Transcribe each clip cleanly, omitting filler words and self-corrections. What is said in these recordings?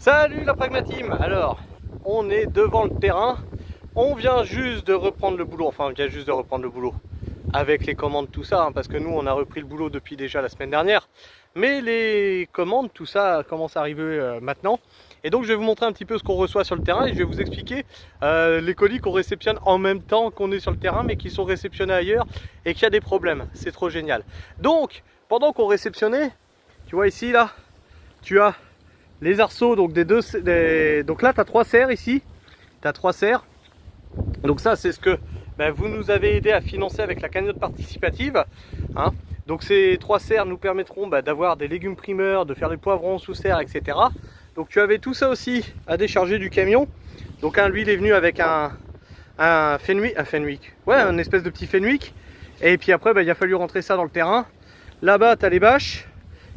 Salut la Pragmateam. Alors, on est devant le terrain. On vient juste de reprendre le boulot. Enfin, on vient juste de reprendre le boulot. Avec les commandes, tout ça. Parce que nous, on a repris le boulot depuis déjà la semaine dernière. Mais les commandes, tout ça commence à arriver maintenant. Et donc, je vais vous montrer un petit peu ce qu'on reçoit sur le terrain. Et je vais vous expliquer les colis qu'on réceptionne en même temps qu'on est sur le terrain. Mais qui sont réceptionnés ailleurs. Et qu'il y a des problèmes. C'est trop génial. Donc, pendant qu'on réceptionnait, tu vois ici, là, tu as les arceaux, donc donc là tu as 3 serres ici, tu as 3 serres, donc ça c'est ce que vous nous avez aidé à financer avec la cagnotte participative, hein. Donc ces 3 serres nous permettront d'avoir des légumes primeurs, de faire des poivrons sous serre, etc. Donc tu avais tout ça aussi à décharger du camion, donc lui il est venu avec un Fenwick, ouais, un espèce de petit Fenwick, et puis après il a fallu rentrer ça dans le terrain. Là-bas tu as les bâches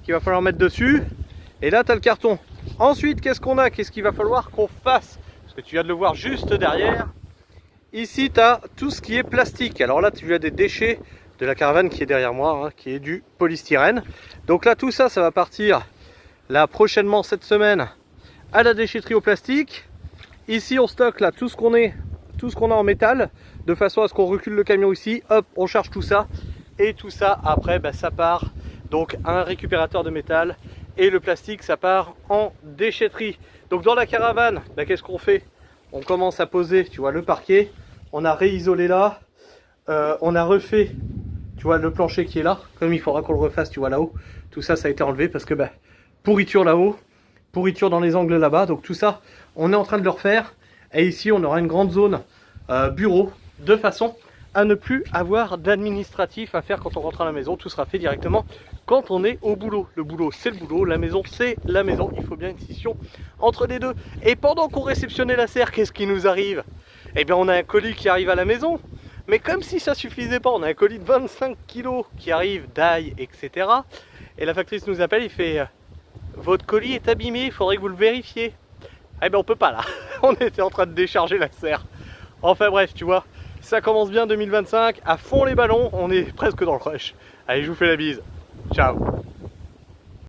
qu'il va falloir mettre dessus, et là tu as le carton. Ensuite, qu'est-ce qu'on a? Qu'est-ce qu'il va falloir qu'on fasse? Parce que tu viens de le voir juste derrière. Ici, tu as tout ce qui est plastique. Alors là, tu as des déchets de la caravane qui est derrière moi, hein, qui est du polystyrène. Donc là, tout ça, ça va partir là prochainement cette semaine à la déchetterie au plastique. Ici, on stocke là tout ce qu'on a en métal, de façon à ce qu'on recule le camion ici. Hop, on charge tout ça. Et tout ça, après, ça part donc à un récupérateur de métal. Et le plastique, ça part en déchetterie. Donc dans la caravane, qu'est-ce qu'on fait? On commence à poser, tu vois, le parquet. On a réisolé là. On a refait, tu vois, le plancher qui est là. Comme il faudra qu'on le refasse, tu vois, là-haut. Tout ça, ça a été enlevé parce que, pourriture là-haut. Pourriture dans les angles là-bas. Donc tout ça, on est en train de le refaire. Et ici, on aura une grande zone bureau. De façon à ne plus avoir d'administratif à faire quand on rentre à la maison. Tout sera fait directement quand on est au boulot. Le boulot c'est le boulot, la maison c'est la maison. Il faut bien une scission entre les deux. Et pendant qu'on réceptionnait la serre, qu'est-ce qui nous arrive? Eh bien on a un colis qui arrive à la maison. Mais comme si ça suffisait pas, on a un colis de 25 kg qui arrive d'ail, etc. Et la factrice nous appelle, il fait votre colis est abîmé, il faudrait que vous le vérifiez. Eh bien on peut pas là. On était en train de décharger la serre. Enfin bref, tu vois, ça commence bien 2025, à fond les ballons, on est presque dans le rush. Allez, je vous fais la bise. Ciao.